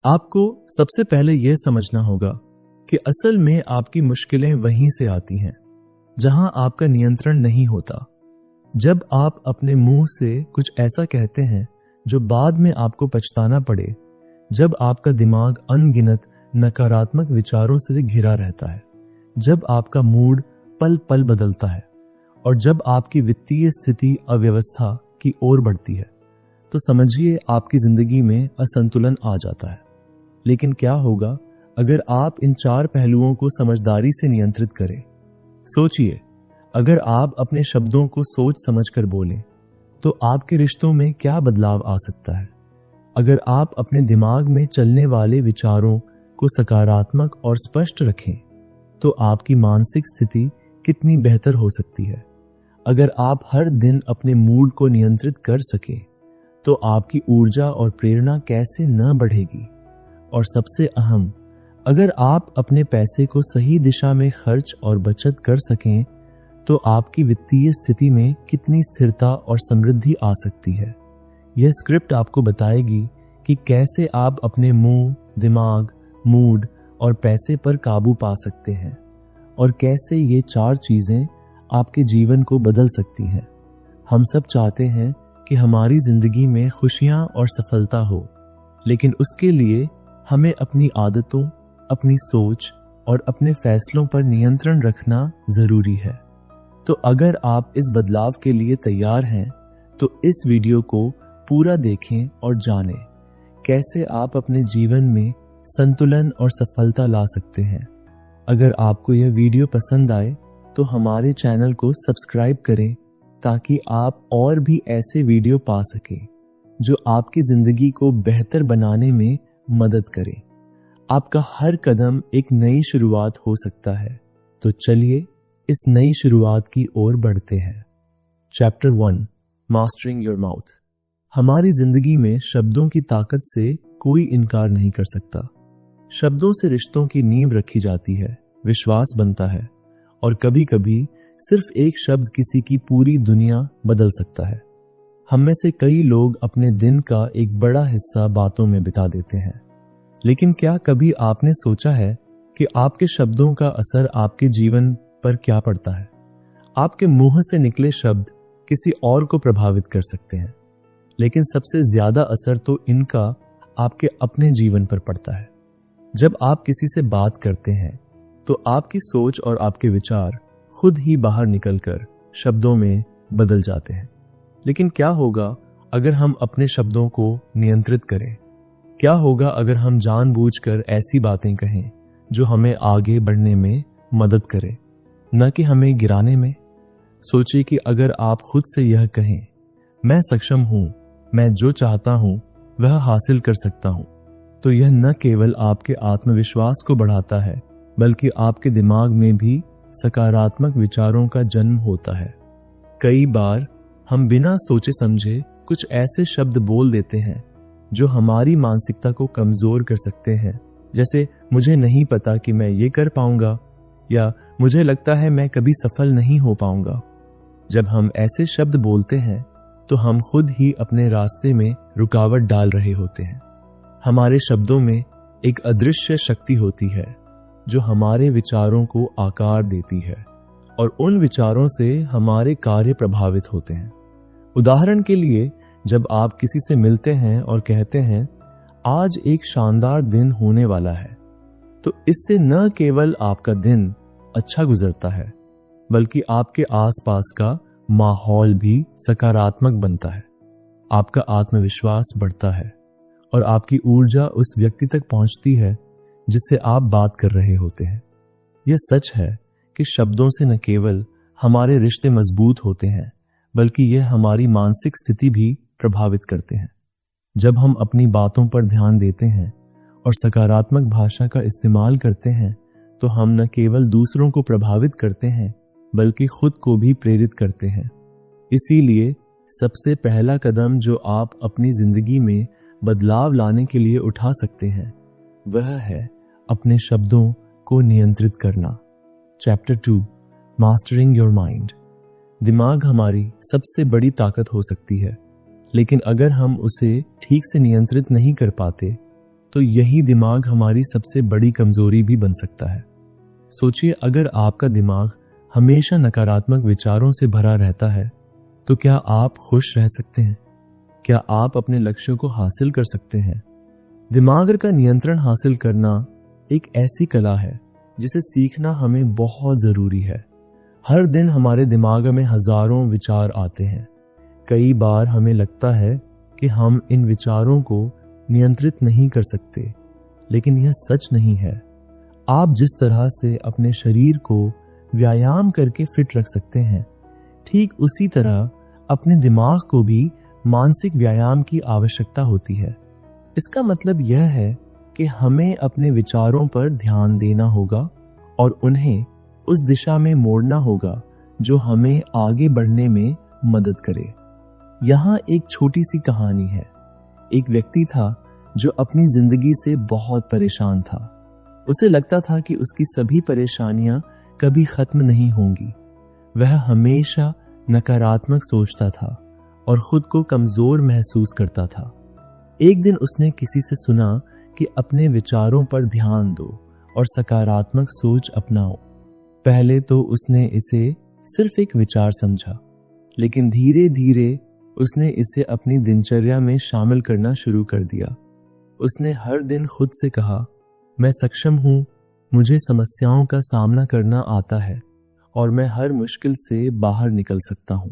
आपको सबसे पहले यह समझना होगा कि असल में आपकी मुश्किलें वहीं से आती हैं जहां आपका नियंत्रण नहीं होता। जब आप अपने मुंह से कुछ ऐसा कहते हैं जो बाद में आपको पछताना पड़े, जब आपका दिमाग अनगिनत नकारात्मक विचारों से घिरा रहता है, जब आपका मूड पल पल बदलता है और जब आपकी वित्तीय स्थिति अव्यवस्था की ओर बढ़ती है, तो समझिए आपकी जिंदगी में असंतुलन आ जाता है। लेकिन क्या होगा अगर आप इन 4 पहलुओं को समझदारी से नियंत्रित करें? सोचिए, अगर आप अपने शब्दों को सोच समझकर बोलें तो आपके रिश्तों में क्या बदलाव आ सकता है? अगर आप अपने दिमाग में चलने वाले विचारों को सकारात्मक और स्पष्ट रखें तो आपकी मानसिक स्थिति कितनी बेहतर हो सकती है? अगर आप हर दिन अपने मूड को नियंत्रित कर सकें तो आपकी ऊर्जा और प्रेरणा कैसे न बढ़ेगी? और सबसे अहम, अगर आप अपने पैसे को सही दिशा में खर्च और बचत कर सकें तो आपकी वित्तीय स्थिति में कितनी स्थिरता और समृद्धि आ सकती है। यह स्क्रिप्ट आपको बताएगी कि कैसे आप अपने मुंह, दिमाग, मूड और पैसे पर काबू पा सकते हैं और कैसे ये 4 चीजें आपके जीवन को बदल सकती हैं। हम सब चाहते हैं कि हमारी जिंदगी में खुशियां और सफलता हो, लेकिन उसके लिए हमें अपनी आदतों, अपनी सोच और अपने फैसलों पर नियंत्रण रखना जरूरी है। तो अगर आप इस बदलाव के लिए तैयार हैं तो इस वीडियो को पूरा देखें और जानें कैसे आप अपने जीवन में संतुलन और सफलता ला सकते हैं। अगर आपको यह वीडियो पसंद आए तो हमारे चैनल को सब्सक्राइब करें ताकि आप और भी ऐसे वीडियो पा सकें जो आपकी जिंदगी को बेहतर बनाने में मदद करें। आपका हर कदम एक नई शुरुआत हो सकता है। तो चलिए इस नई शुरुआत की ओर बढ़ते हैं। Chapter 1, mastering your mouth. हमारी जिंदगी में शब्दों की ताकत से कोई इनकार नहीं कर सकता। शब्दों से रिश्तों की नींव रखी जाती है, विश्वास बनता है और कभी कभी सिर्फ एक शब्द किसी की पूरी दुनिया बदल सकता है। हम में से कई लोग अपने दिन का एक बड़ा हिस्सा बातों में बिता देते हैं, लेकिन क्या कभी आपने सोचा है कि आपके शब्दों का असर आपके जीवन पर क्या पड़ता है? आपके मुंह से निकले शब्द किसी और को प्रभावित कर सकते हैं, लेकिन सबसे ज्यादा असर तो इनका आपके अपने जीवन पर पड़ता है। जब आप किसी से बात करते हैं तो आपकी सोच और आपके विचार खुद ही बाहर निकलकर शब्दों में बदल जाते हैं। लेकिन क्या होगा अगर हम अपने शब्दों को नियंत्रित करें? क्या होगा अगर हम जानबूझकर ऐसी बातें कहें जो हमें आगे बढ़ने में मदद करे, न कि हमें गिराने में? सोचिए कि अगर आप खुद से यह कहें, मैं सक्षम हूं, मैं जो चाहता हूं वह हासिल कर सकता हूं, तो यह न केवल आपके आत्मविश्वास को बढ़ाता है बल्कि आपके दिमाग में भी सकारात्मक विचारों का जन्म होता है। कई बार हम बिना सोचे समझे कुछ ऐसे शब्द बोल देते हैं जो हमारी मानसिकता को कमजोर कर सकते हैं, जैसे मुझे नहीं पता कि मैं ये कर पाऊंगा या मुझे लगता है मैं कभी सफल नहीं हो पाऊंगा। जब हम ऐसे शब्द बोलते हैं तो हम खुद ही अपने रास्ते में रुकावट डाल रहे होते हैं। हमारे शब्दों में एक अदृश्य शक्ति होती है जो हमारे विचारों को आकार देती है और उन विचारों से हमारे कार्य प्रभावित होते हैं। उदाहरण के लिए, जब आप किसी से मिलते हैं और कहते हैं आज एक शानदार दिन होने वाला है, तो इससे न केवल आपका दिन अच्छा गुजरता है बल्कि आपके आसपास का माहौल भी सकारात्मक बनता है। आपका आत्मविश्वास बढ़ता है और आपकी ऊर्जा उस व्यक्ति तक पहुंचती है जिससे आप बात कर रहे होते हैं। यह सच है कि शब्दों से न केवल हमारे रिश्ते मजबूत होते हैं बल्कि यह हमारी मानसिक स्थिति भी प्रभावित करते हैं। जब हम अपनी बातों पर ध्यान देते हैं और सकारात्मक भाषा का इस्तेमाल करते हैं तो हम न केवल दूसरों को प्रभावित करते हैं बल्कि खुद को भी प्रेरित करते हैं। इसीलिए सबसे पहला कदम जो आप अपनी जिंदगी में बदलाव लाने के लिए उठा सकते हैं वह है अपने शब्दों को नियंत्रित करना। Chapter 2, mastering your mind. दिमाग हमारी सबसे बड़ी ताकत हो सकती है, लेकिन अगर हम उसे ठीक से नियंत्रित नहीं कर पाते तो यही दिमाग हमारी सबसे बड़ी कमजोरी भी बन सकता है। सोचिए, अगर आपका दिमाग हमेशा नकारात्मक विचारों से भरा रहता है तो क्या आप खुश रह सकते हैं? क्या आप अपने लक्ष्यों को हासिल कर सकते हैं? दिमाग का नियंत्रण हासिल करना एक ऐसी कला है जिसे सीखना हमें बहुत जरूरी है। हर दिन हमारे दिमाग में हजारों विचार आते हैं। कई बार हमें लगता है कि हम इन विचारों को नियंत्रित नहीं कर सकते, लेकिन यह सच नहीं है। आप जिस तरह से अपने शरीर को व्यायाम करके फिट रख सकते हैं, ठीक उसी तरह अपने दिमाग को भी मानसिक व्यायाम की आवश्यकता होती है। इसका मतलब यह है कि हमें अपने विचारों पर ध्यान देना होगा और उन्हें उस दिशा में मोड़ना होगा जो हमें आगे बढ़ने में मदद करे। यहाँ एक छोटी सी कहानी है। एक व्यक्ति था जो अपनी जिंदगी से बहुत परेशान था। उसे लगता था कि उसकी सभी परेशानियां कभी खत्म नहीं होंगी। वह हमेशा नकारात्मक सोचता था और खुद को कमजोर महसूस करता था। एक दिन उसने किसी से सुना कि अपने विचारों पर ध्यान दो और सकारात्मक सोच अपनाओ। पहले तो उसने इसे सिर्फ एक विचार समझा, लेकिन धीरे धीरे उसने इसे अपनी दिनचर्या में शामिल करना शुरू कर दिया। उसने हर दिन खुद से कहा, मैं सक्षम हूं, मुझे समस्याओं का सामना करना आता है और मैं हर मुश्किल से बाहर निकल सकता हूं।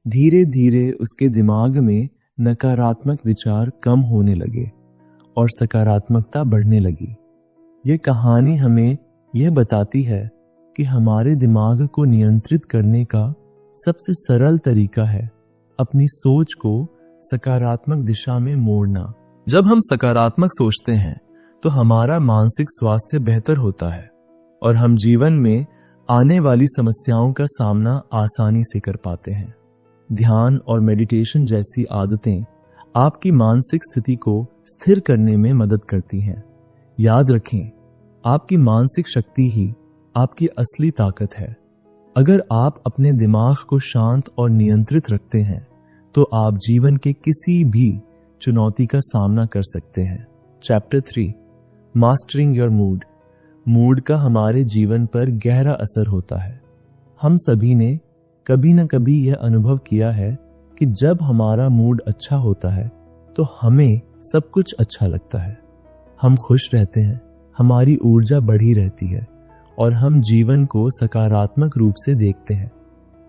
धीरे धीरे उसके दिमाग में नकारात्मक विचार कम होने लगे और सकारात्मकता बढ़ने लगी। ये कहानी हमें यह बताती है कि हमारे दिमाग को नियंत्रित करने का सबसे सरल तरीका है अपनी सोच को सकारात्मक दिशा में मोड़ना। जब हम सकारात्मक सोचते हैं तो हमारा मानसिक स्वास्थ्य बेहतर होता है और हम जीवन में आने वाली समस्याओं का सामना आसानी से कर पाते हैं। ध्यान और मेडिटेशन जैसी आदतें आपकी मानसिक स्थिति को स्थिर करने में मदद करती हैं। याद रखें, आपकी मानसिक शक्ति ही आपकी असली ताकत है। अगर आप अपने दिमाग को शांत और नियंत्रित रखते हैं तो आप जीवन के किसी भी चुनौती का सामना कर सकते हैं। Chapter 3, mastering your mood. Mood का हमारे जीवन पर गहरा असर होता है। हम सभी ने कभी न कभी यह अनुभव किया है कि जब हमारा मूड अच्छा होता है तो हमें सब कुछ अच्छा लगता है। हम खुश रहते हैं, हमारी ऊर्जा बढ़ी रहती है और हम जीवन को सकारात्मक रूप से देखते हैं।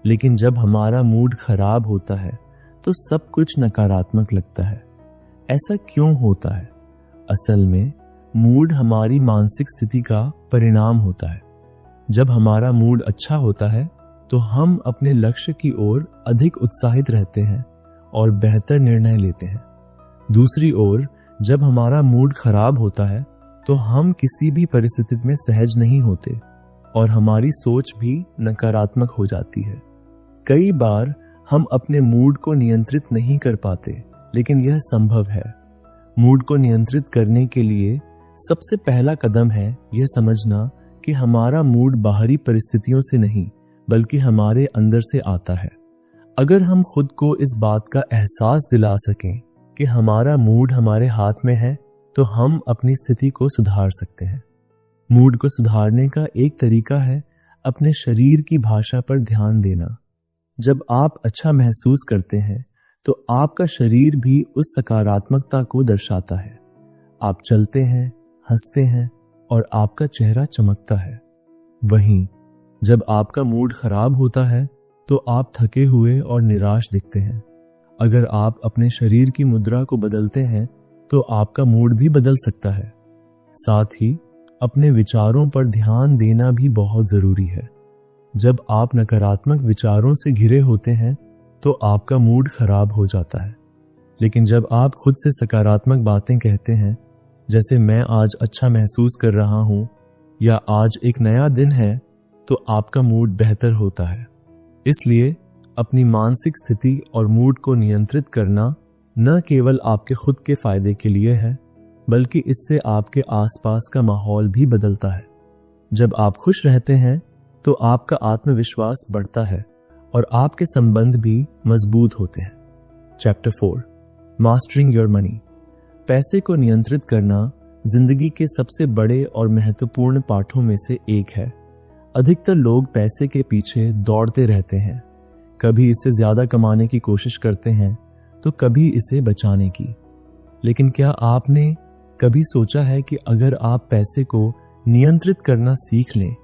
लेकिन जब हमारा मूड खराब होता है तो सब कुछ नकारात्मक लगता है। ऐसा क्यों होता है? असल में मूड हमारी मानसिक स्थिति का परिणाम होता है। जब हमारा मूड अच्छा होता है तो हम अपने लक्ष्य की ओर अधिक उत्साहित रहते हैं और बेहतर निर्णय लेते हैं। दूसरी ओर, जब हमारा मूड खराब होता है तो हम किसी भी परिस्थिति में सहज नहीं होते और हमारी सोच भी नकारात्मक हो जाती है। कई बार हम अपने मूड को नियंत्रित नहीं कर पाते, लेकिन यह संभव है। मूड को नियंत्रित करने के लिए सबसे पहला कदम है यह समझना कि हमारा मूड बाहरी परिस्थितियों से नहीं बल्कि हमारे अंदर से आता है। अगर हम खुद को इस बात का एहसास दिला सकें कि हमारा मूड हमारे हाथ में है तो हम अपनी स्थिति को सुधार सकते हैं। मूड को सुधारने का एक तरीका है अपने शरीर की भाषा पर ध्यान देना। जब आप अच्छा महसूस करते हैं तो आपका शरीर भी उस सकारात्मकता को दर्शाता है। आप चलते हैं, हंसते हैं और आपका चेहरा चमकता है। वहीं जब आपका मूड खराब होता है तो आप थके हुए और निराश दिखते हैं। अगर आप अपने शरीर की मुद्रा को बदलते हैं तो आपका मूड भी बदल सकता है। साथ ही अपने विचारों पर ध्यान देना भी बहुत जरूरी है। जब आप नकारात्मक विचारों से घिरे होते हैं तो आपका मूड खराब हो जाता है। लेकिन जब आप खुद से सकारात्मक बातें कहते हैं, जैसे मैं आज अच्छा महसूस कर रहा हूं या आज एक नया दिन है, तो आपका मूड बेहतर होता है। इसलिए अपनी मानसिक स्थिति और मूड को नियंत्रित करना न केवल आपके खुद के फायदे के लिए है, बल्कि इससे आपके आसपास का माहौल भी बदलता है। जब आप खुश रहते हैं तो आपका आत्मविश्वास बढ़ता है और आपके संबंध भी मजबूत होते हैं। Chapter 4, mastering your money. पैसे को नियंत्रित करना जिंदगी के सबसे बड़े और महत्वपूर्ण पाठों में से एक है। अधिकतर लोग पैसे के पीछे दौड़ते रहते हैं, कभी इससे ज्यादा कमाने की कोशिश करते हैं तो कभी इसे बचाने की। लेकिन क्या आपने कभी सोचा है कि अगर आप पैसे को नियंत्रित करना सीख लें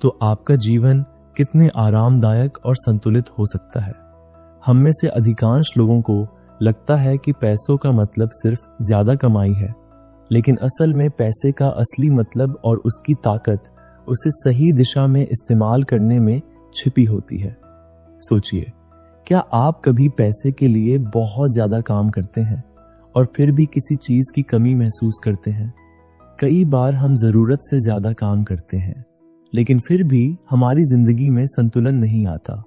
तो आपका जीवन कितने आरामदायक और संतुलित हो सकता है। हम में से अधिकांश लोगों को लगता है कि पैसों का मतलब सिर्फ ज्यादा कमाई है, लेकिन असल में पैसे का असली मतलब और उसकी ताकत उसे सही दिशा में इस्तेमाल करने में छिपी होती है। सोचिए, क्या आप कभी पैसे के लिए बहुत ज्यादा काम करते हैं और फिर भी किसी चीज की कमी महसूस करते हैं? कई बार हम जरूरत से ज्यादा काम करते हैं, लेकिन फिर भी हमारी जिंदगी में संतुलन नहीं आता।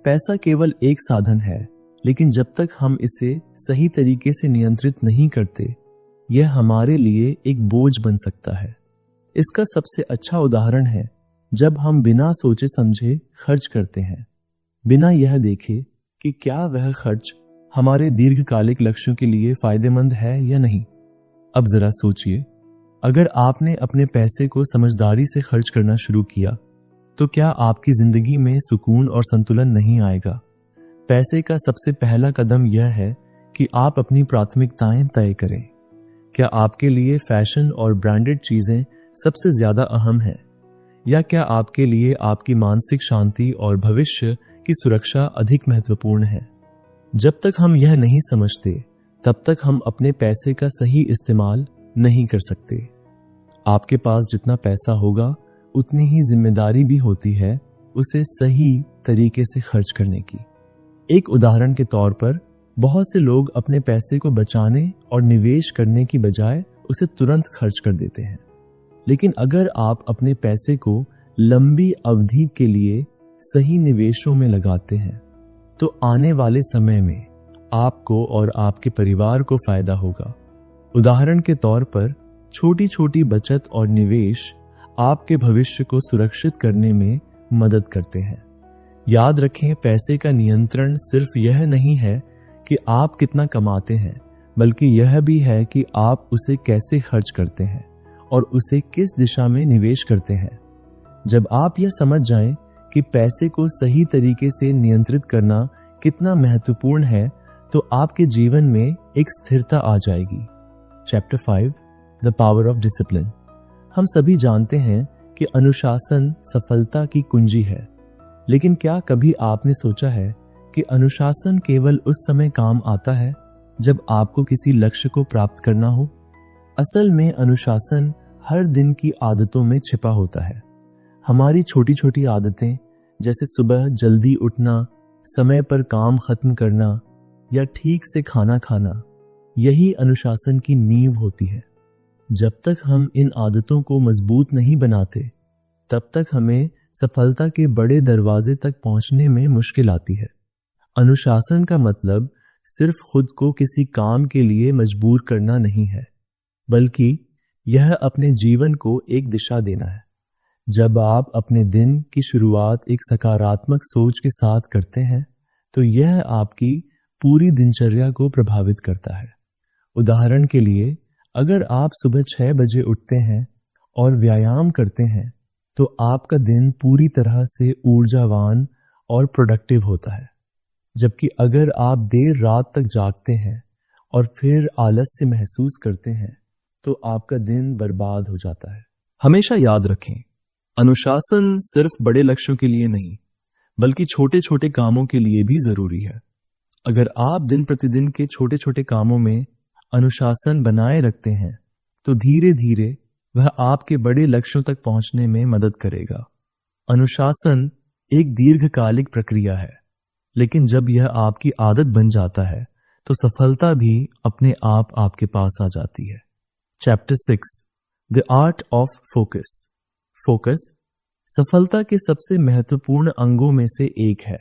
पैसा केवल एक साधन है, लेकिन जब तक हम इसे सही तरीके से नियंत्रित नहीं करते, यह हमारे लिए एक बोझ बन सकता है। इसका सबसे अच्छा उदाहरण है जब हम बिना सोचे समझे खर्च करते हैं, बिना यह देखे कि क्या वह खर्च हमारे दीर्घकालिक लक्ष्यों के लिए फायदेमंद है या नहीं। अब जरा सोचिए, अगर आपने अपने पैसे को समझदारी से खर्च करना शुरू किया तो क्या आपकी जिंदगी में सुकून और संतुलन नहीं आएगा? पैसे का सबसे पहला कदम यह है कि आप अपनी प्राथमिकताएं तय करें। क्या आपके लिए फैशन और ब्रांडेड चीजें सबसे ज्यादा अहम है, या क्या आपके लिए आपकी मानसिक शांति और भविष्य की सुरक्षा अधिक महत्वपूर्ण है? जब तक हम यह नहीं समझते, तब तक हम अपने पैसे का सही इस्तेमाल नहीं कर सकते। आपके पास जितना पैसा होगा, उतनी ही जिम्मेदारी भी होती है उसे सही तरीके से खर्च करने की। एक उदाहरण के तौर पर, बहुत से लोग अपने पैसे को बचाने और निवेश करने की बजाय उसे तुरंत खर्च कर देते हैं। लेकिन अगर आप अपने पैसे को लंबी अवधि के लिए सही निवेशों में लगाते हैं, तो आने वाले समय में आपको और आपके परिवार को फायदा होगा। उदाहरण के तौर पर, छोटी छोटी बचत और निवेश आपके भविष्य को सुरक्षित करने में मदद करते हैं। याद रखें, पैसे का नियंत्रण सिर्फ यह नहीं है कि आप कितना कमाते हैं, बल्कि यह भी है कि आप उसे कैसे खर्च करते हैं और उसे किस दिशा में निवेश करते हैं। जब आप यह समझ जाएं कि पैसे को सही तरीके से नियंत्रित करना कितना महत्वपूर्ण है, तो आपके जीवन में एक स्थिरता आ जाएगी। Chapter 5, the power of discipline. हम सभी जानते हैं कि अनुशासन सफलता की कुंजी है, लेकिन क्या कभी आपने सोचा है कि अनुशासन केवल उस समय काम आता है जब आपको किसी लक्ष्य को प्राप्त करना हो? असल में अनुशासन हर दिन की आदतों में छिपा होता है। हमारी छोटी छोटी आदतें, जैसे सुबह जल्दी उठना, समय पर काम खत्म करना या ठीक से खाना खाना, यही अनुशासन की नींव होती है। जब तक हम इन आदतों को मजबूत नहीं बनाते, तब तक हमें सफलता के बड़े दरवाजे तक पहुंचने में मुश्किल आती है। अनुशासन का मतलब सिर्फ खुद को किसी काम के लिए मजबूर करना नहीं है, बल्कि यह अपने जीवन को एक दिशा देना है। जब आप अपने दिन की शुरुआत एक सकारात्मक सोच के साथ करते हैं, तो यह आपकी पूरी दिनचर्या को प्रभावित करता है। उदाहरण के लिए, अगर आप सुबह 6 बजे उठते हैं और व्यायाम करते हैं, तो आपका दिन पूरी तरह से ऊर्जावान और प्रोडक्टिव होता है। जबकि अगर आप देर रात तक जागते हैं और फिर आलस्य महसूस करते हैं, तो आपका दिन बर्बाद हो जाता है। हमेशा याद रखें, अनुशासन सिर्फ बड़े लक्ष्यों के लिए नहीं, बल्कि छोटे छोटे कामों के लिए भी जरूरी है। अगर आप दिन प्रतिदिन के छोटे छोटे कामों में अनुशासन बनाए रखते हैं, तो धीरे धीरे वह आपके बड़े लक्ष्यों तक पहुंचने में मदद करेगा। अनुशासन एक दीर्घकालिक प्रक्रिया है, लेकिन जब यह आपकी आदत बन जाता है, तो सफलता भी अपने आप आपके पास आ जाती है। Chapter 6, the art of focus. Focus सफलता के सबसे महत्वपूर्ण अंगों में से एक है।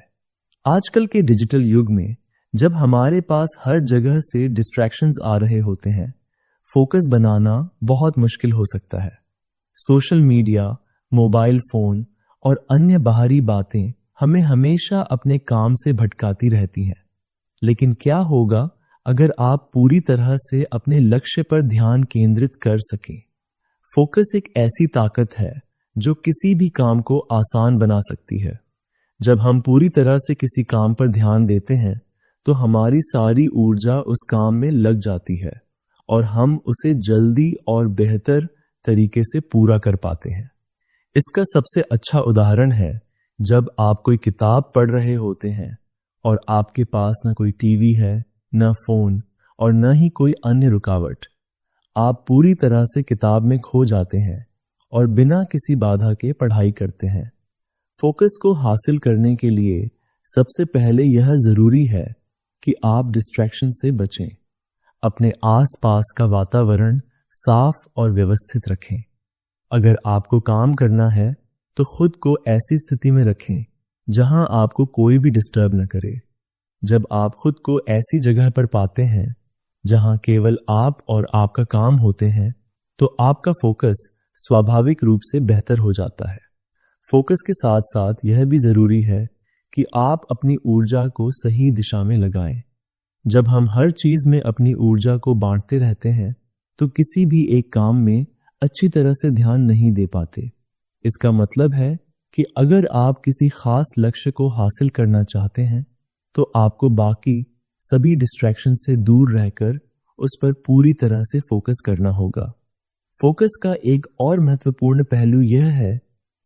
आजकल के डिजिटल युग में, जब हमारे पास हर जगह से डिस्ट्रैक्शंस आ रहे होते हैं, फोकस बनाना बहुत मुश्किल हो सकता है। सोशल मीडिया, मोबाइल फोन और अन्य बाहरी बातें हमें हमेशा अपने काम से भटकाती रहती हैं। लेकिन क्या होगा अगर आप पूरी तरह से अपने लक्ष्य पर ध्यान केंद्रित कर सकें। फोकस एक ऐसी ताकत है जो किसी भी काम को आसान बना सकती है। जब हम पूरी तरह से किसी काम पर ध्यान देते हैं तो हमारी सारी ऊर्जा उस काम में लग जाती है और हम उसे जल्दी और बेहतर तरीके से पूरा कर पाते हैं। इसका सबसे अच्छा उदाहरण है जब आप कोई किताब पढ़ रहे होते हैं और आपके पास न कोई टीवी है, न फोन और न ही कोई अन्य रुकावट। आप पूरी तरह से किताब में खो जाते हैं और बिना किसी बाधा के पढ़ाई करते हैं। फोकस को हासिल करने के लिए सबसे पहले यह जरूरी है कि आप डिस्ट्रैक्शन से बचें। अपने आसपास का वातावरण साफ और व्यवस्थित रखें। अगर आपको काम करना है तो खुद को ऐसी स्थिति में रखें जहां आपको कोई भी डिस्टर्ब न करे। जब आप खुद को ऐसी जगह पर पाते हैं जहां केवल आप और आपका काम होते हैं तो आपका फोकस स्वाभाविक रूप से बेहतर हो जाता है। फोकस के साथ साथ यह भी जरूरी है कि आप अपनी ऊर्जा को सही दिशा में लगाएं। जब हम हर चीज में अपनी ऊर्जा को बांटते रहते हैं तो किसी भी एक काम में अच्छी तरह से ध्यान नहीं दे पाते। इसका मतलब है कि अगर आप किसी खास लक्ष्य को हासिल करना चाहते हैं तो आपको बाकी सभी डिस्ट्रैक्शन से दूर रहकर उस पर पूरी तरह से फोकस करना होगा। फोकस का एक और महत्वपूर्ण पहलू यह है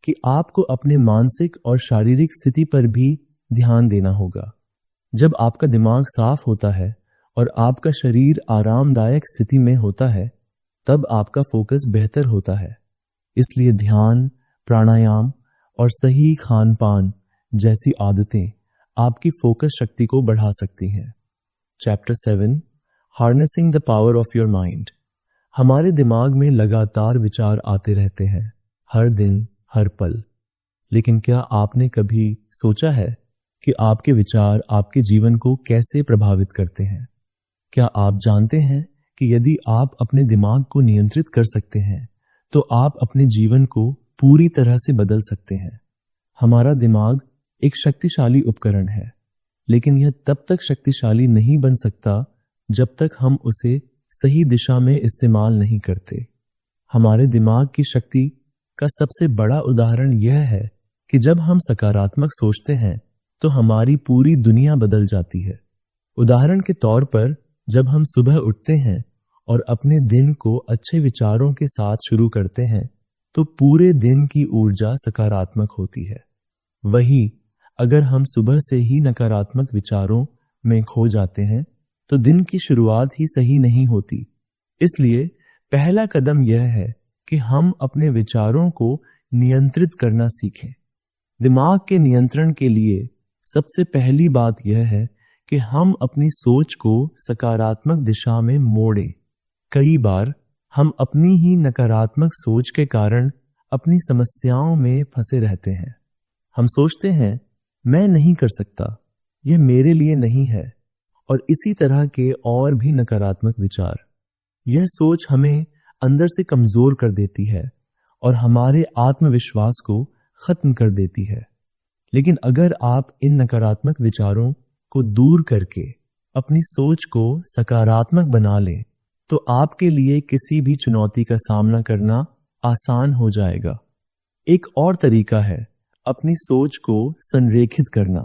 कि आपको अपने मानसिक और शारीरिक स्थिति पर भी ध्यान देना होगा। जब आपका दिमाग साफ होता है और आपका शरीर आरामदायक स्थिति में होता है तब आपका फोकस बेहतर होता है। इसलिए ध्यान, प्राणायाम और सही खान पान जैसी आदतें आपकी फोकस शक्ति को बढ़ा सकती हैं। Chapter 7 harnessing the power of your mind. हमारे दिमाग में लगातार विचार आते रहते हैं, हर दिन, हर पल। लेकिन क्या आपने कभी सोचा है कि आपके विचार आपके जीवन को कैसे प्रभावित करते हैं? क्या आप जानते हैं कि यदि आप अपने दिमाग को नियंत्रित कर सकते हैं तो आप अपने जीवन को पूरी तरह से बदल सकते हैं। हमारा दिमाग एक शक्तिशाली उपकरण है, लेकिन यह तब तक शक्तिशाली नहीं बन सकता जब तक हम उसे सही दिशा में इस्तेमाल नहीं करते। हमारे दिमाग की शक्ति का सबसे बड़ा उदाहरण यह है कि जब हम सकारात्मक सोचते हैं तो हमारी पूरी दुनिया बदल जाती है। उदाहरण के तौर पर जब हम सुबह उठते हैं और अपने दिन को अच्छे विचारों के साथ शुरू करते हैं तो पूरे दिन की ऊर्जा सकारात्मक होती है। वहीं अगर हम सुबह से ही नकारात्मक विचारों में खो जाते हैं तो दिन की शुरुआत ही सही नहीं होती। इसलिए पहला कदम यह है कि हम अपने विचारों को नियंत्रित करना सीखें। दिमाग के नियंत्रण के लिए सबसे पहली बात यह है कि हम अपनी सोच को सकारात्मक दिशा में मोड़ें। कई बार हम अपनी ही नकारात्मक सोच के कारण अपनी समस्याओं में फंसे रहते हैं। हम सोचते हैं, मैं नहीं कर सकता, यह मेरे लिए नहीं है, और इसी तरह के और भी नकारात्मक विचार। यह सोच हमें अंदर से कमजोर कर देती है और हमारे आत्मविश्वास को खत्म कर देती है। लेकिन अगर आप इन नकारात्मक विचारों को दूर करके अपनी सोच को सकारात्मक बना लें तो आपके लिए किसी भी चुनौती का सामना करना आसान हो जाएगा। एक और तरीका है अपनी सोच को संरेखित करना।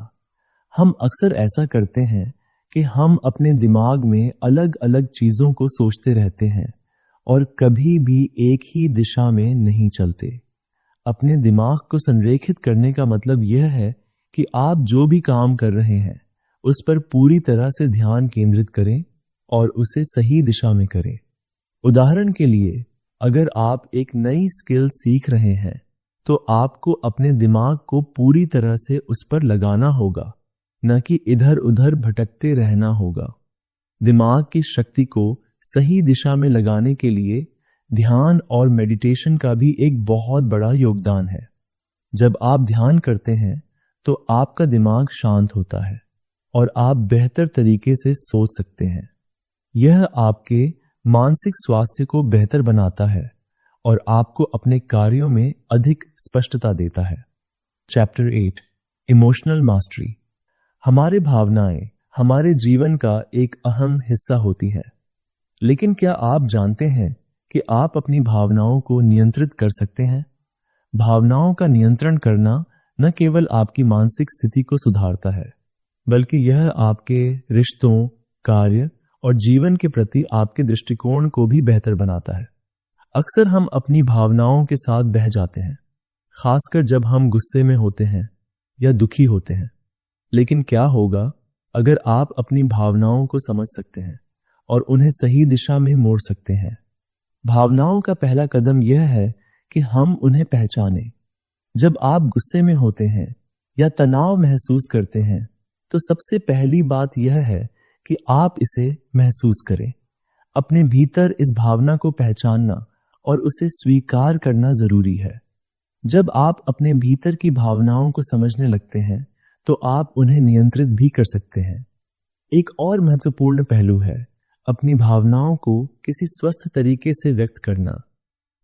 हम अक्सर ऐसा करते हैं कि हम अपने दिमाग में अलग अलग चीजों को सोचते रहते हैं और कभी भी एक ही दिशा में नहीं चलते। अपने दिमाग को संरेखित करने का मतलब यह है कि आप जो भी काम कर रहे हैं उस पर पूरी तरह से ध्यान केंद्रित करें और उसे सही दिशा में करें। उदाहरण के लिए, अगर आप एक नई स्किल सीख रहे हैं तो आपको अपने दिमाग को पूरी तरह से उस पर लगाना होगा, न कि इधर उधर भटकते रहना होगा। दिमाग की शक्ति को सही दिशा में लगाने के लिए ध्यान और मेडिटेशन का भी एक बहुत बड़ा योगदान है। जब आप ध्यान करते हैं तो आपका दिमाग शांत होता है और आप बेहतर तरीके से सोच सकते हैं। यह आपके मानसिक स्वास्थ्य को बेहतर बनाता है और आपको अपने कार्यों में अधिक स्पष्टता देता है। Chapter 8 emotional mastery. हमारे भावनाएं हमारे जीवन का एक अहम हिस्सा होती है। लेकिन क्या आप जानते हैं कि आप अपनी भावनाओं को नियंत्रित कर सकते हैं? भावनाओं का नियंत्रण करना न केवल आपकी मानसिक स्थिति को सुधारता है, बल्कि यह आपके रिश्तों, कार्य और जीवन के प्रति आपके दृष्टिकोण को भी बेहतर बनाता है। अक्सर हम अपनी भावनाओं के साथ बह जाते हैं, खासकर जब हम गुस्से में होते हैं या दुखी होते हैं। लेकिन क्या होगा अगर आप अपनी भावनाओं को समझ सकते हैं और उन्हें सही दिशा में मोड़ सकते हैं? भावनाओं का पहला कदम यह है कि हम उन्हें पहचानें। जब आप गुस्से में होते हैं या तनाव महसूस करते हैं, तो सबसे पहली बात यह है कि आप इसे महसूस करें। अपने भीतर इस भावना को पहचानना और उसे स्वीकार करना जरूरी है। जब आप अपने भीतर की भावनाओं को समझने लगते हैं, तो आप उन्हें नियंत्रित भी कर सकते हैं। एक और महत्वपूर्ण पहलू है अपनी भावनाओं को किसी स्वस्थ तरीके से व्यक्त करना।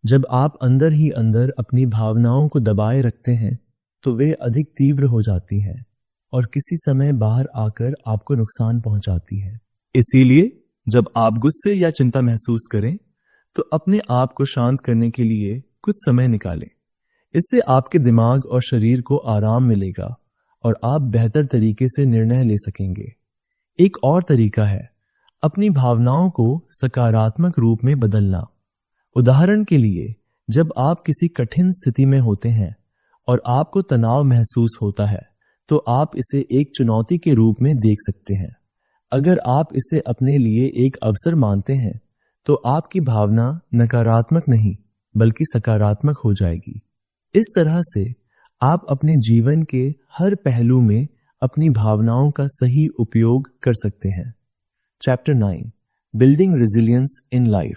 जब आप अंदर ही अंदर अपनी भावनाओं को दबाए रखते हैं, तो वे अधिक तीव्र हो जाती हैं और किसी समय बाहर आकर आपको नुकसान पहुंचाती है। इसीलिए जब आप गुस्से या चिंता महसूस करें, तो अपने आप को शांत करने के लिए कुछ समय निकालें। इससे आपके दिमाग और शरीर को आराम मिलेगा और आप बेहतर तरीके से निर्णय ले सकेंगे। एक और तरीका है अपनी भावनाओं को सकारात्मक रूप में बदलना। उदाहरण के लिए, जब आप किसी कठिन स्थिति में होते हैं और आपको तनाव महसूस होता है, तो आप इसे एक चुनौती के रूप में देख सकते हैं। अगर आप इसे अपने लिए एक अवसर मानते हैं, तो आपकी भावना नकारात्मक नहीं बल्कि सकारात्मक हो जाएगी। इस तरह से आप अपने जीवन के हर पहलू में अपनी भावनाओं का सही उपयोग कर सकते हैं। Chapter 9, building resilience in life.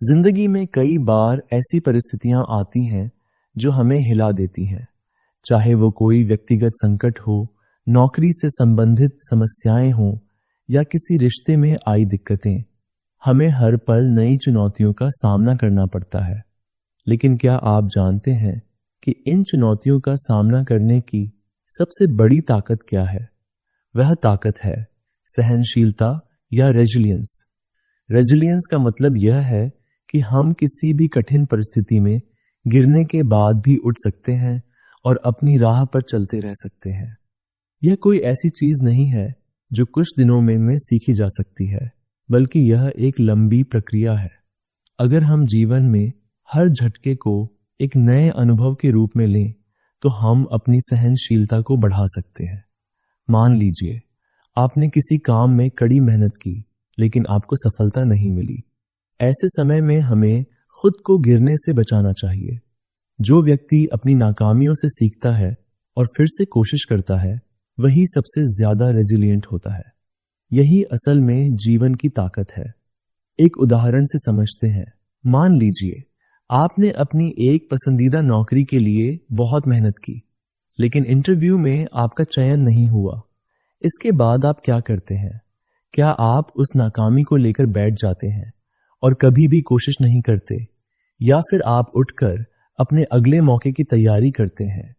जिंदगी में कई बार ऐसी परिस्थितियां आती हैं जो हमें हिला देती हैं, चाहे वो कोई व्यक्तिगत संकट हो, नौकरी से संबंधित समस्याएं हों या किसी रिश्ते में आई दिक्कतें। हमें हर पल नई चुनौतियों का सामना करना पड़ता है। लेकिन क्या आप जानते हैं कि इन चुनौतियों का सामना करने की सबसे बड़ी ताकत क्या है? वह ताकत है सहनशीलता या रेजिलियंस। रेजिलियंस का मतलब यह है कि हम किसी भी कठिन परिस्थिति में गिरने के बाद भी उठ सकते हैं और अपनी राह पर चलते रह सकते हैं। यह कोई ऐसी चीज नहीं है जो कुछ दिनों में सीखी जा सकती है, बल्कि यह एक लंबी प्रक्रिया है। अगर हम जीवन में हर झटके को एक नए अनुभव के रूप में लें, तो हम अपनी सहनशीलता को बढ़ा सकते हैं। मान लीजिए आपने किसी काम में कड़ी मेहनत की, लेकिन आपको सफलता नहीं मिली। ऐसे समय में हमें खुद को गिरने से बचाना चाहिए। जो व्यक्ति अपनी नाकामियों से सीखता है और फिर से कोशिश करता है, वही सबसे ज्यादा रेजिलिएंट होता है। यही असल में जीवन की ताकत है। एक उदाहरण से समझते हैं। मान लीजिए आपने अपनी एक पसंदीदा नौकरी के लिए बहुत मेहनत की, लेकिन इंटरव्यू में आपका चयन नहीं हुआ। इसके बाद आप क्या करते हैं? क्या आप उस नाकामी को लेकर बैठ जाते हैं और कभी भी कोशिश नहीं करते, या फिर आप उठकर अपने अगले मौके की तैयारी करते हैं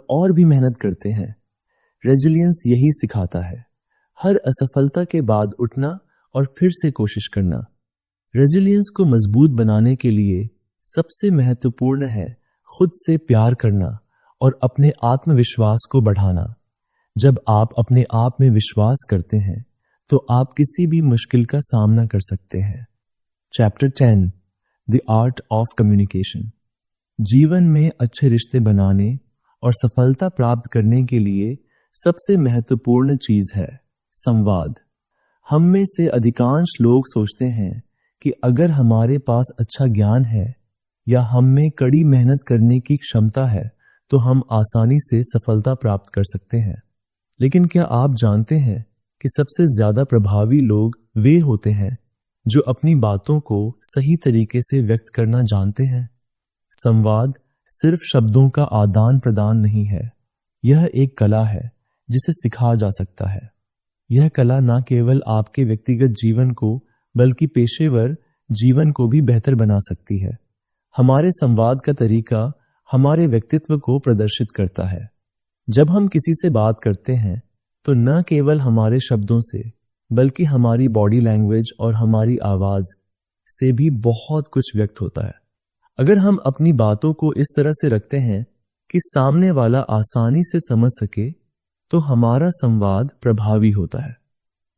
और भी मेहनत करते हैं? रेजिलियंस यही सिखाता है, हर असफलता के बाद उठना और फिर से कोशिश करना। रेजिलियंस को मजबूत बनाने के लिए सबसे महत्वपूर्ण है खुद से प्यार करना और अपने आत्मविश्वास को बढ़ाना। जब आप अपने आप में विश्वास करते हैं, तो आप किसी भी मुश्किल का सामना कर सकते हैं। Chapter 10, the art of communication. जीवन में अच्छे रिश्ते बनाने और सफलता प्राप्त करने के लिए सबसे महत्वपूर्ण चीज है संवाद। हम में से अधिकांश लोग सोचते हैं कि अगर हमारे पास अच्छा ज्ञान है या हम में कड़ी मेहनत करने की क्षमता है, तो हम आसानी से सफलता प्राप्त कर सकते हैं। लेकिन क्या आप जानते हैं कि सबसे ज्यादा प्रभावी लोग वे होते हैं जो अपनी बातों को सही तरीके से व्यक्त करना जानते हैं। संवाद सिर्फ शब्दों का आदान प्रदान नहीं है, यह एक कला है जिसे सिखाया जा सकता है। यह कला न केवल आपके व्यक्तिगत जीवन को बल्कि पेशेवर जीवन को भी बेहतर बना सकती है। हमारे संवाद का तरीका हमारे व्यक्तित्व को प्रदर्शित करता है। जब हम किसी से बात करते हैं, तो न केवल हमारे शब्दों से बल्कि हमारी बॉडी लैंग्वेज और हमारी आवाज से भी बहुत कुछ व्यक्त होता है। अगर हम अपनी बातों को इस तरह से रखते हैं कि सामने वाला आसानी से समझ सके तो हमारा संवाद प्रभावी होता है।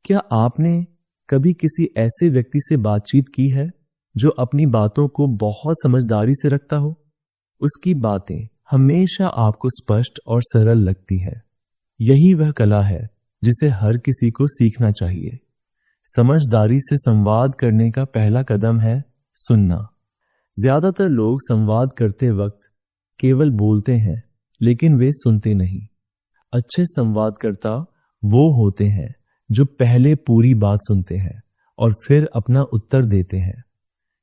क्या आपने कभी किसी ऐसे व्यक्ति से बातचीत की है जो अपनी बातों को बहुत समझदारी से रखता हो? उसकी बातें हमेशा आपको स्पष्ट और सरल लगती है। यही वह कला है जिसे हर किसी को सीखना चाहिए। समझदारी से संवाद करने का पहला कदम है सुनना। ज्यादातर लोग संवाद करते वक्त केवल बोलते हैं, लेकिन वे सुनते नहीं। अच्छे संवादकर्ता वो होते हैं जो पहले पूरी बात सुनते हैं और फिर अपना उत्तर देते हैं।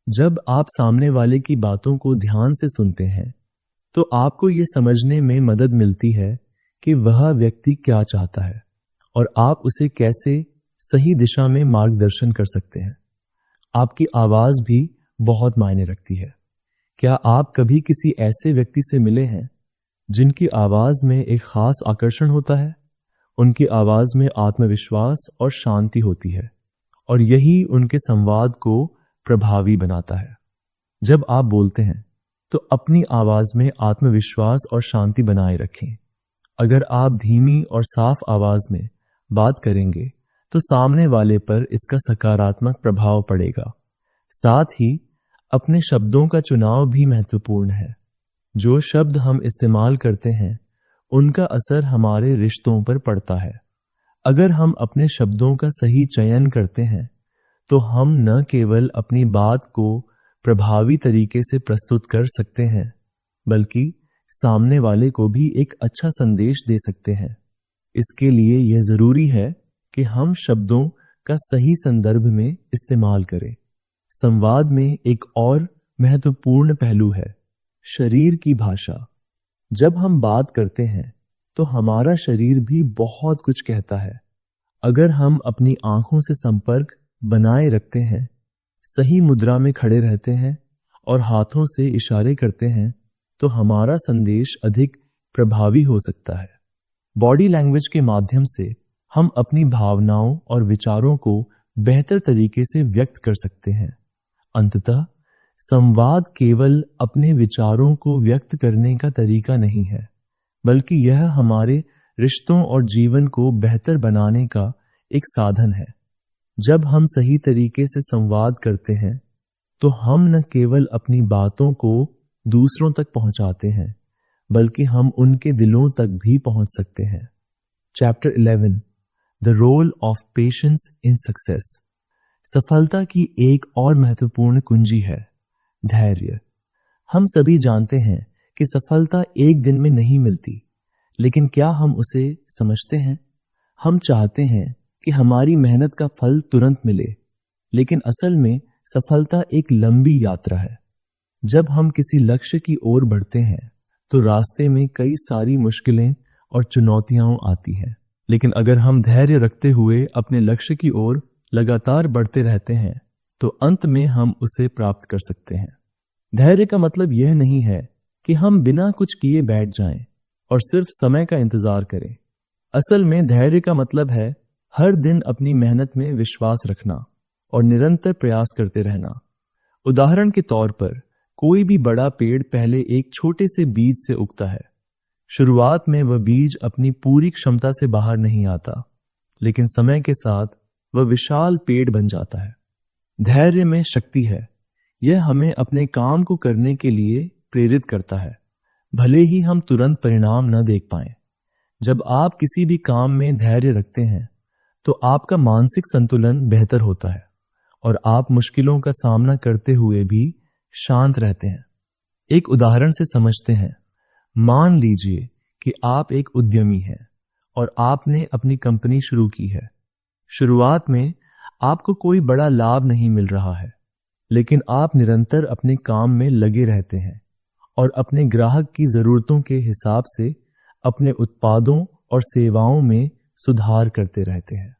जब आप सामने वाले की बातों को ध्यान से सुनते हैं तो आपको ये समझने में मदद मिलती है कि वह व्यक्ति क्या चाहता है और आप उसे कैसे सही दिशा में मार्गदर्शन कर सकते हैं। आपकी आवाज भी बहुत मायने रखती है। क्या आप कभी किसी ऐसे व्यक्ति से मिले हैं जिनकी आवाज में एक खास आकर्षण होता है? उनकी आवाज में आत्मविश्वास और शांति होती है और यही उनके संवाद को प्रभावी बनाता है। जब आप बोलते हैं तो अपनी आवाज में आत्मविश्वास और शांति बनाए रखें। अगर आप धीमी और साफ आवाज में बात करेंगे तो सामने वाले पर इसका सकारात्मक प्रभाव पड़ेगा। साथ ही अपने शब्दों का चुनाव भी महत्वपूर्ण है। जो शब्द हम इस्तेमाल करते हैं उनका असर हमारे रिश्तों पर पड़ता है। अगर हम अपने शब्दों का सही चयन करते हैं तो हम न केवल अपनी बात को प्रभावी तरीके से प्रस्तुत कर सकते हैं बल्कि सामने वाले को भी एक अच्छा संदेश दे सकते हैं। इसके लिए यह जरूरी है कि हम शब्दों का सही संदर्भ में इस्तेमाल करें। संवाद में एक और महत्वपूर्ण पहलू है शरीर की भाषा। जब हम बात करते हैं तो हमारा शरीर भी बहुत कुछ कहता है। अगर हम अपनी आंखों से संपर्क बनाए रखते हैं, सही मुद्रा में खड़े रहते हैं और हाथों से इशारे करते हैं तो हमारा संदेश अधिक प्रभावी हो सकता है। बॉडी लैंग्वेज के माध्यम से हम अपनी भावनाओं और विचारों को बेहतर तरीके से व्यक्त कर सकते हैं। अंततः संवाद केवल अपने विचारों को व्यक्त करने का तरीका नहीं है, बल्कि यह हमारे रिश्तों और जीवन को बेहतर बनाने का एक साधन है। जब हम सही तरीके से संवाद करते हैं तो हम न केवल अपनी बातों को दूसरों तक पहुंचाते हैं, बल्कि हम उनके दिलों तक भी पहुंच सकते हैं। Chapter 11 the role of patience in success. सफलता की एक और महत्वपूर्ण कुंजी है धैर्य। हम सभी जानते हैं कि सफलता एक दिन में नहीं मिलती, लेकिन क्या हम उसे समझते हैं? हम चाहते हैं कि हमारी मेहनत का फल तुरंत मिले, लेकिन असल में सफलता एक लंबी यात्रा है। जब हम किसी लक्ष्य की ओर बढ़ते हैं तो रास्ते में कई सारी मुश्किलें और चुनौतियां आती हैं, लेकिन अगर हम धैर्य रखते हुए अपने लक्ष्य की ओर लगातार बढ़ते रहते हैं तो अंत में हम उसे प्राप्त कर सकते हैं। धैर्य का मतलब यह नहीं है कि हम बिना कुछ किए बैठ जाएं और सिर्फ समय का इंतजार करें। असल में धैर्य का मतलब है हर दिन अपनी मेहनत में विश्वास रखना और निरंतर प्रयास करते रहना। उदाहरण के तौर पर कोई भी बड़ा पेड़ पहले एक छोटे से बीज से उगता है। शुरुआत में वह बीज अपनी पूरी क्षमता से बाहर नहीं आता, लेकिन समय के साथ वह विशाल पेड़ बन जाता है। धैर्य में शक्ति है। यह हमें अपने काम को करने के लिए प्रेरित करता है, भले ही हम तुरंत परिणाम न देख पाएं। जब आप किसी भी काम में धैर्य रखते हैं तो आपका मानसिक संतुलन बेहतर होता है और आप मुश्किलों का सामना करते हुए भी शांत रहते हैं। एक उदाहरण से समझते हैं। मान लीजिए कि आप एक उद्यमी हैं और आपने अपनी कंपनी शुरू की है। शुरुआत में आपको कोई बड़ा लाभ नहीं मिल रहा है, लेकिन आप निरंतर अपने काम में लगे रहते हैं और अपने ग्राहक की जरूरतों के हिसाब से अपने उत्पादों और सेवाओं में सुधार करते रहते हैं।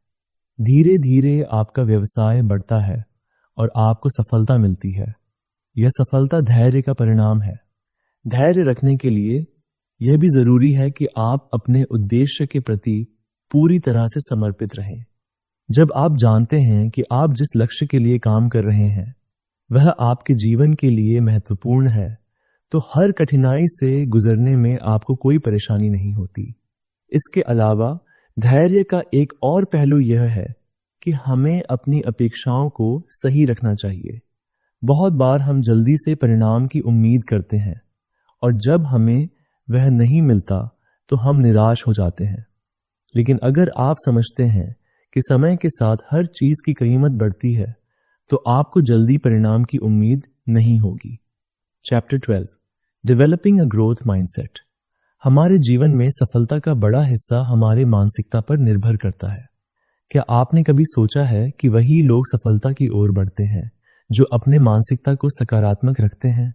धीरे धीरे आपका व्यवसाय बढ़ता है और आपको सफलता मिलती है। यह सफलता धैर्य का परिणाम है। धैर्य रखने के लिए यह भी जरूरी है कि आप अपने उद्देश्य के प्रति पूरी तरह से समर्पित रहें। जब आप जानते हैं कि आप जिस लक्ष्य के लिए काम कर रहे हैं वह आपके जीवन के लिए महत्वपूर्ण है, तो हर कठिनाई से गुजरने में आपको कोई परेशानी नहीं होती। इसके अलावा धैर्य का एक और पहलू यह है कि हमें अपनी अपेक्षाओं को सही रखना चाहिए। बहुत बार हम जल्दी से परिणाम की उम्मीद करते हैं और जब हमें वह नहीं मिलता तो हम निराश हो जाते हैं। लेकिन अगर आप समझते हैं कि समय के साथ हर चीज की कीमत बढ़ती है तो आपको जल्दी परिणाम की उम्मीद नहीं होगी। Chapter 12, developing a growth mindset. हमारे जीवन में सफलता का बड़ा हिस्सा हमारे मानसिकता पर निर्भर करता है। क्या आपने कभी सोचा है कि वही लोग सफलता की ओर बढ़ते हैं जो अपने मानसिकता को सकारात्मक रखते हैं?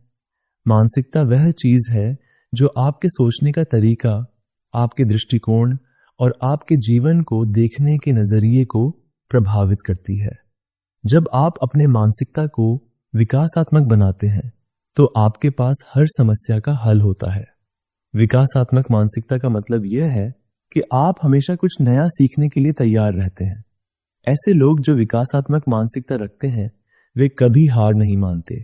मानसिकता वह चीज है जो आपके सोचने का तरीका, आपके दृष्टिकोण और आपके जीवन को देखने के नजरिए को प्रभावित करती है। जब आप अपने मानसिकता को विकासात्मक बनाते हैं तो आपके पास हर समस्या का हल होता है। विकासात्मक मानसिकता का मतलब यह है कि आप हमेशा कुछ नया सीखने के लिए तैयार रहते हैं। ऐसे लोग जो विकासात्मक मानसिकता रखते हैं वे कभी हार नहीं मानते।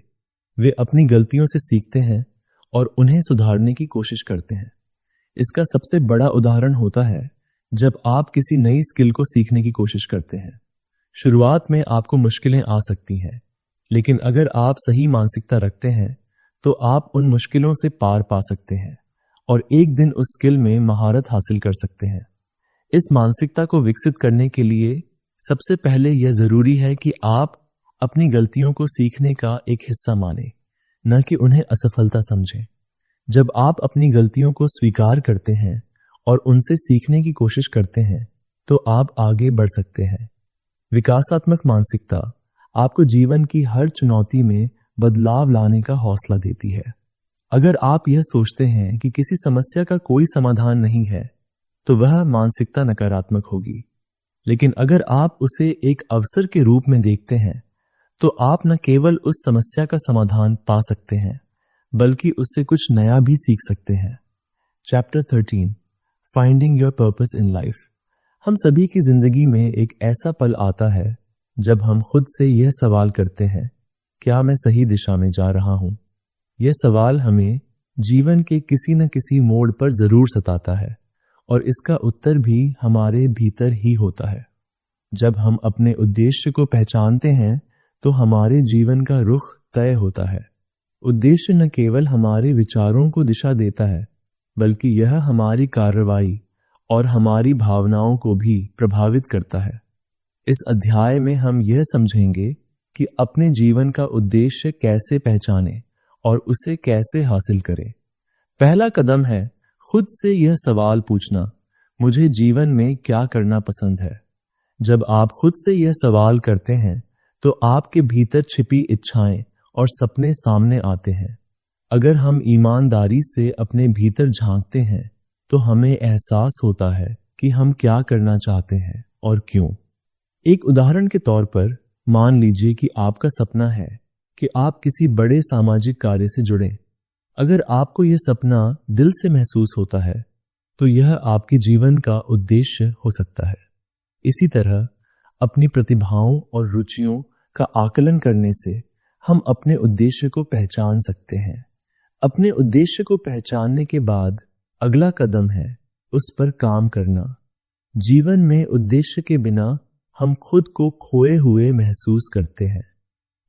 वे अपनी गलतियों से सीखते हैं और उन्हें सुधारने की कोशिश करते हैं। इसका सबसे बड़ा उदाहरण होता है जब आप किसी नई स्किल को सीखने की कोशिश करते हैं। शुरुआत में आपको मुश्किलें आ सकती हैं, लेकिन अगर आप सही मानसिकता रखते हैं तो आप उन मुश्किलों से पार पा सकते हैं और एक दिन उस स्किल में महारत हासिल कर सकते हैं। इस मानसिकता को विकसित करने के लिए सबसे पहले यह जरूरी है कि आप अपनी गलतियों को सीखने का एक हिस्सा मानें, न कि उन्हें असफलता समझें। जब आप अपनी गलतियों को स्वीकार करते हैं और उनसे सीखने की कोशिश करते हैं तो आप आगे बढ़ सकते हैं। विकासात्मक मानसिकता आपको जीवन की हर चुनौती में बदलाव लाने का हौसला देती है। अगर आप यह सोचते हैं कि किसी समस्या का कोई समाधान नहीं है तो वह मानसिकता नकारात्मक होगी। लेकिन अगर आप उसे एक अवसर के रूप में देखते हैं तो आप न केवल उस समस्या का समाधान पा सकते हैं बल्कि उससे कुछ नया भी सीख सकते हैं। Chapter 13, finding your purpose in life. हम सभी की जिंदगी में एक ऐसा पल आता है जब हम खुद से यह सवाल करते हैं, क्या मैं सही दिशा में जा रहा हूं? यह सवाल हमें जीवन के किसी न किसी मोड़ पर जरूर सताता है और इसका उत्तर भी हमारे भीतर ही होता है। जब हम अपने उद्देश्य को पहचानते हैं तो हमारे जीवन का रुख तय होता है। उद्देश्य न केवल हमारे विचारों को दिशा देता है बल्कि यह हमारी कार्रवाई और हमारी भावनाओं को भी प्रभावित करता है। इस अध्याय में हम यह समझेंगे कि अपने जीवन का उद्देश्य कैसे पहचानें और उसे कैसे हासिल करें। पहला कदम है खुद से यह सवाल पूछना, मुझे जीवन में क्या करना पसंद है? जब आप खुद से यह सवाल करते हैं तो आपके भीतर छिपी इच्छाएं और सपने सामने आते हैं। अगर हम ईमानदारी से अपने भीतर झांकते हैं तो हमें एहसास होता है कि हम क्या करना चाहते हैं और क्यों। एक उदाहरण के तौर पर मान लीजिए कि आपका सपना है कि आप किसी बड़े सामाजिक कार्य से जुड़ें। अगर आपको यह सपना दिल से महसूस होता है तो यह आपके जीवन का उद्देश्य हो सकता है। इसी तरह अपनी प्रतिभाओं और रुचियों का आकलन करने से हम अपने उद्देश्य को पहचान सकते हैं। अपने उद्देश्य को पहचानने के बाद अगला कदम है उस पर काम करना। जीवन में उद्देश्य के बिना हम खुद को खोए हुए महसूस करते हैं।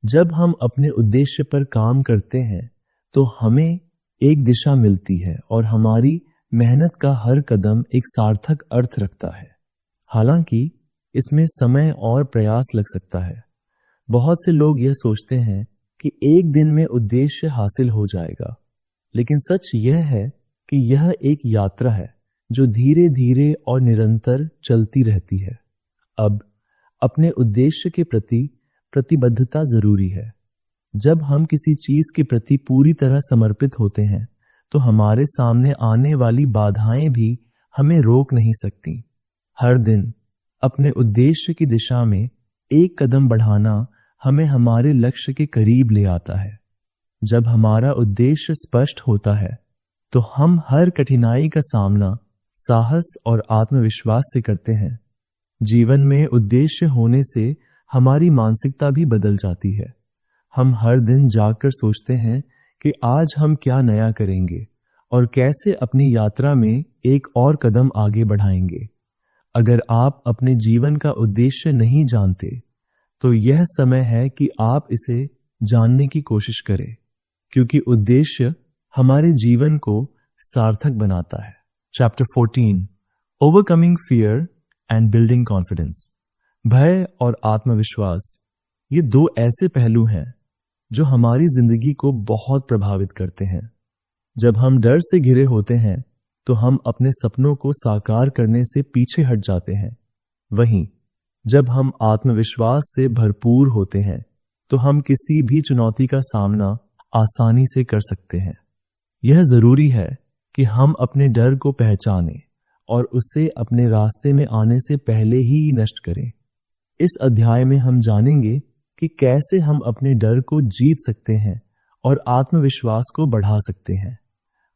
जब हम अपने उद्देश्य पर काम करते हैं तो हमें एक दिशा मिलती है और हमारी मेहनत का हर कदम एक सार्थक अर्थ रखता है। हालांकि इसमें समय और प्रयास लग सकता है। बहुत से लोग यह सोचते हैं कि एक दिन में उद्देश्य हासिल हो जाएगा, लेकिन सच यह है कि यह एक यात्रा है जो धीरे धीरे और निरंतर चलती रहती है। अब अपने उद्देश्य के प्रति प्रतिबद्धता जरूरी है। जब हम किसी चीज के प्रति पूरी तरह समर्पित होते हैं तो हमारे सामने आने वाली बाधाएं भी हमें रोक नहीं सकती। हर दिन अपने उद्देश्य की दिशा में एक कदम बढ़ाना हमें हमारे लक्ष्य के करीब ले आता है। जब हमारा उद्देश्य स्पष्ट होता है तो हम हर कठिनाई का सामना साहस और आत्मविश्वास से करते हैं। जीवन में उद्देश्य होने से हमारी मानसिकता भी बदल जाती है। हम हर दिन जागकर सोचते हैं कि आज हम क्या नया करेंगे और कैसे अपनी यात्रा में एक और कदम आगे बढ़ाएंगे। अगर आप अपने जीवन का उद्देश्य नहीं जानते तो यह समय है कि आप इसे जानने की कोशिश करें, क्योंकि उद्देश्य हमारे जीवन को सार्थक बनाता है। Chapter 14, overcoming fear and building confidence. भय और आत्मविश्वास, ये दो ऐसे पहलू हैं जो हमारी जिंदगी को बहुत प्रभावित करते हैं। जब हम डर से घिरे होते हैं तो हम अपने सपनों को साकार करने से पीछे हट जाते हैं। वहीं जब हम आत्मविश्वास से भरपूर होते हैं तो हम किसी भी चुनौती का सामना आसानी से कर सकते हैं। यह जरूरी है कि हम अपने डर को पहचानें और उसे अपने रास्ते में आने से पहले ही नष्ट करें। इस अध्याय में हम जानेंगे कि कैसे हम अपने डर को जीत सकते हैं और आत्मविश्वास को बढ़ा सकते हैं।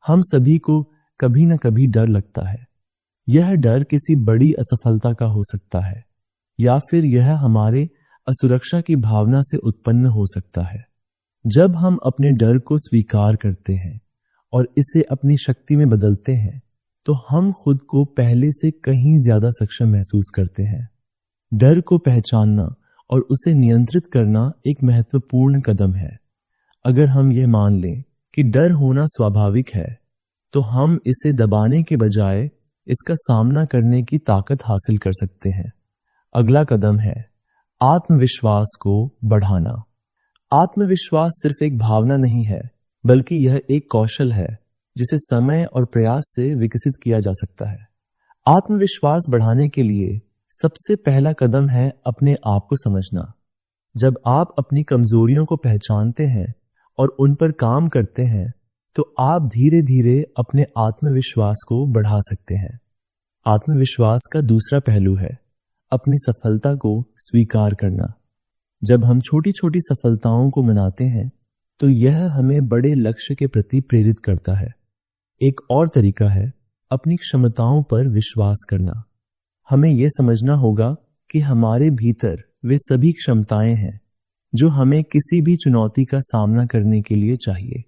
हम सभी को कभी न कभी डर लगता है। यह डर किसी बड़ी असफलता का हो सकता है या फिर यह हमारे असुरक्षा की भावना से उत्पन्न हो सकता है। जब हम अपने डर को स्वीकार करते हैं और इसे अपनी शक्ति में बदलते हैं तो हम खुद को पहले से कहीं ज्यादा सक्षम महसूस करते हैं। डर को पहचानना और उसे नियंत्रित करना एक महत्वपूर्ण कदम है। अगर हम यह मान लें कि डर होना स्वाभाविक है तो हम इसे दबाने के बजाय इसका सामना करने की ताकत हासिल कर सकते हैं। अगला कदम है आत्मविश्वास को बढ़ाना। आत्मविश्वास सिर्फ एक भावना नहीं है, बल्कि यह एक कौशल है जिसे समय और प्रयास से विकसित किया जा सकता है। आत्मविश्वास बढ़ाने के लिए सबसे पहला कदम है अपने आप को समझना। जब आप अपनी कमजोरियों को पहचानते हैं और उन पर काम करते हैं तो आप धीरे धीरे अपने आत्मविश्वास को बढ़ा सकते हैं। आत्मविश्वास का दूसरा पहलू है अपनी सफलता को स्वीकार करना। जब हम छोटी छोटी सफलताओं को मनाते हैं तो यह हमें बड़े लक्ष्य के प्रति प्रेरित करता है। एक और तरीका है अपनी क्षमताओं पर विश्वास करना। हमें यह समझना होगा कि हमारे भीतर वे सभी क्षमताएं हैं जो हमें किसी भी चुनौती का सामना करने के लिए चाहिए।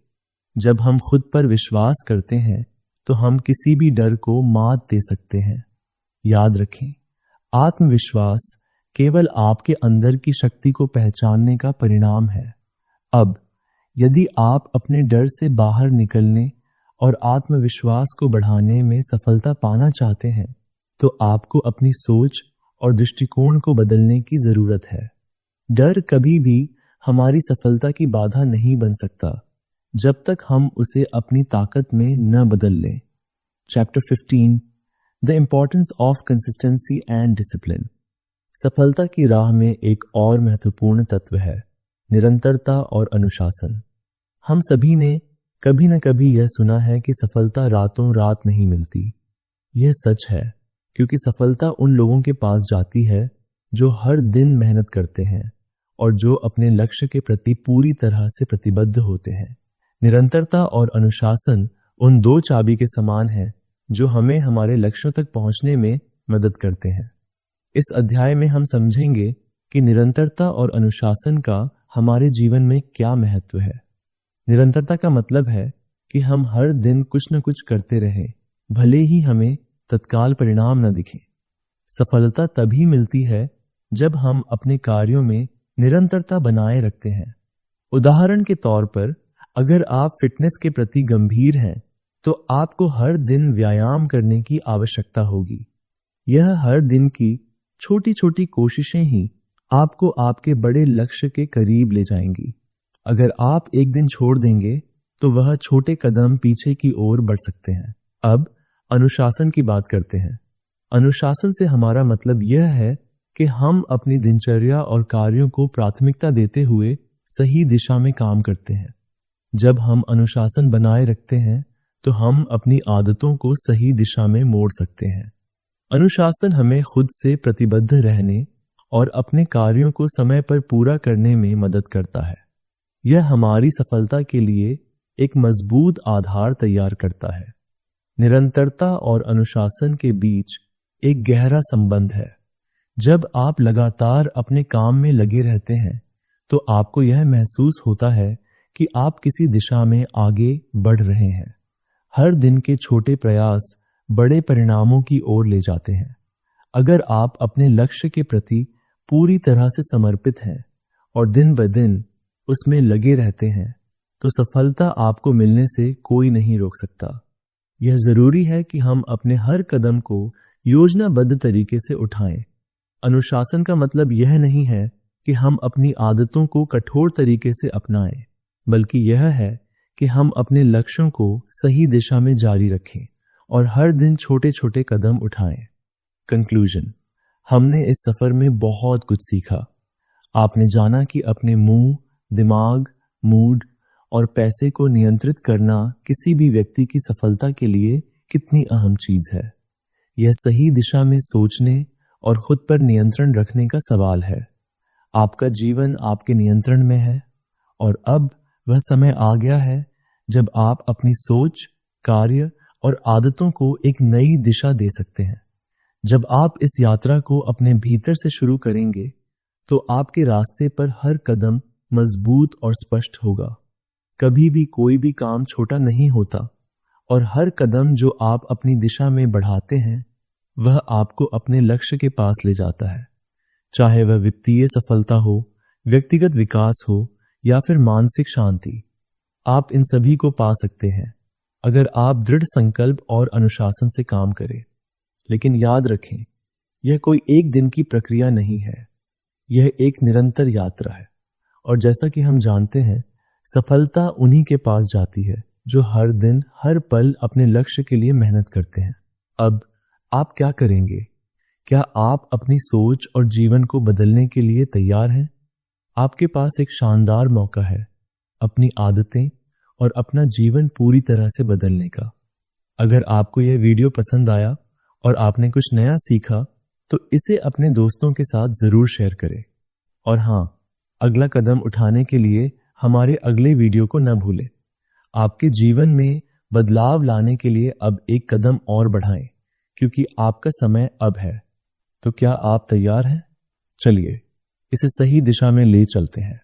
जब हम खुद पर विश्वास करते हैं तो हम किसी भी डर को मात दे सकते हैं। याद रखें, आत्मविश्वास केवल आपके अंदर की शक्ति को पहचानने का परिणाम है। अब यदि आप अपने डर से बाहर निकलने और आत्मविश्वास को बढ़ाने में सफलता पाना चाहते हैं तो आपको अपनी सोच और दृष्टिकोण को बदलने की जरूरत है। डर कभी भी हमारी सफलता की बाधा नहीं बन सकता जब तक हम उसे अपनी ताकत में न बदल लें। Chapter 15, the importance of consistency and discipline. सफलता की राह में एक और महत्वपूर्ण तत्व है निरंतरता और अनुशासन। हम सभी ने कभी न कभी यह सुना है कि सफलता रातों रात नहीं मिलती। यह सच है, क्योंकि सफलता उन लोगों के पास जाती है जो हर दिन मेहनत करते हैं और जो अपने लक्ष्य के प्रति पूरी तरह से प्रतिबद्ध होते हैं। निरंतरता और अनुशासन उन दो चाबी के समान हैं जो हमें हमारे लक्ष्यों तक पहुंचने में मदद करते हैं। इस अध्याय में हम समझेंगे कि निरंतरता और अनुशासन का हमारे जीवन में क्या महत्व है। निरंतरता का मतलब है कि हम हर दिन कुछ न कुछ करते रहें, भले ही हमें तत्काल परिणाम न दिखे। सफलता तभी मिलती है जब हम अपने कार्यों में निरंतरता बनाए रखते हैं। उदाहरण के तौर पर, अगर आप फिटनेस के प्रति गंभीर हैं तो आपको हर दिन व्यायाम करने की आवश्यकता होगी। यह हर दिन की छोटी छोटी कोशिशें ही आपको आपके बड़े लक्ष्य के करीब ले जाएंगी। अगर आप एक दिन छोड़ देंगे तो वह छोटे कदम पीछे की ओर बढ़ सकते हैं। अब अनुशासन की बात करते हैं। अनुशासन से हमारा मतलब यह है कि हम अपनी दिनचर्या और कार्यों को प्राथमिकता देते हुए सही दिशा में काम करते हैं। जब हम अनुशासन बनाए रखते हैं तो हम अपनी आदतों को सही दिशा में मोड़ सकते हैं। अनुशासन हमें खुद से प्रतिबद्ध रहने और अपने कार्यों को समय पर पूरा करने में मदद करता है। यह हमारी सफलता के लिए एक मजबूत आधार तैयार करता है। निरंतरता और अनुशासन के बीच एक गहरा संबंध है। जब आप लगातार अपने काम में लगे रहते हैं तो आपको यह महसूस होता है कि आप किसी दिशा में आगे बढ़ रहे हैं। हर दिन के छोटे प्रयास बड़े परिणामों की ओर ले जाते हैं। अगर आप अपने लक्ष्य के प्रति पूरी तरह से समर्पित हैं और दिन ब दिन उसमें लगे रहते हैं तो सफलता आपको मिलने से कोई नहीं रोक सकता। यह जरूरी है कि हम अपने हर कदम को योजनाबद्ध तरीके से उठाएं। अनुशासन का मतलब यह नहीं है कि हम अपनी आदतों को कठोर तरीके से अपनाएं, बल्कि यह है कि हम अपने लक्ष्यों को सही दिशा में जारी रखें और हर दिन छोटे छोटे कदम उठाएं। कंक्लूजन, हमने इस सफर में बहुत कुछ सीखा। आपने जाना कि अपने मुंह, दिमाग, मूड और पैसे को नियंत्रित करना किसी भी व्यक्ति की सफलता के लिए कितनी अहम चीज है। यह सही दिशा में सोचने और खुद पर नियंत्रण रखने का सवाल है। आपका जीवन आपके नियंत्रण में है और अब वह समय आ गया है जब आप अपनी सोच, कार्य और आदतों को एक नई दिशा दे सकते हैं। जब आप इस यात्रा को अपने भीतर से शुरू करेंगे तो आपके रास्ते पर हर कदम मजबूत और स्पष्ट होगा। कभी भी कोई भी काम छोटा नहीं होता और हर कदम जो आप अपनी दिशा में बढ़ाते हैं वह आपको अपने लक्ष्य के पास ले जाता है। चाहे वह वित्तीय सफलता हो, व्यक्तिगत विकास हो या फिर मानसिक शांति, आप इन सभी को पा सकते हैं अगर आप दृढ़ संकल्प और अनुशासन से काम करें। लेकिन याद रखें, यह कोई एक दिन की प्रक्रिया नहीं है, यह एक निरंतर यात्रा है। और जैसा कि हम जानते हैं, सफलता उन्हीं के पास जाती है जो हर दिन हर पल अपने लक्ष्य के लिए मेहनत करते हैं। अब आप क्या करेंगे? क्या आप अपनी सोच और जीवन को बदलने के लिए तैयार हैं? आपके पास एक शानदार मौका है अपनी आदतें और अपना जीवन पूरी तरह से बदलने का। अगर आपको यह वीडियो पसंद आया और आपने कुछ नया सीखा तो इसे अपने दोस्तों के साथ जरूर शेयर करें। और हाँ, अगला कदम उठाने के लिए हमारे अगले वीडियो को न भूलें। आपके जीवन में बदलाव लाने के लिए अब एक कदम और बढ़ाएं, क्योंकि आपका समय अब है। तो क्या आप तैयार हैं? चलिए इसे सही दिशा में ले चलते हैं।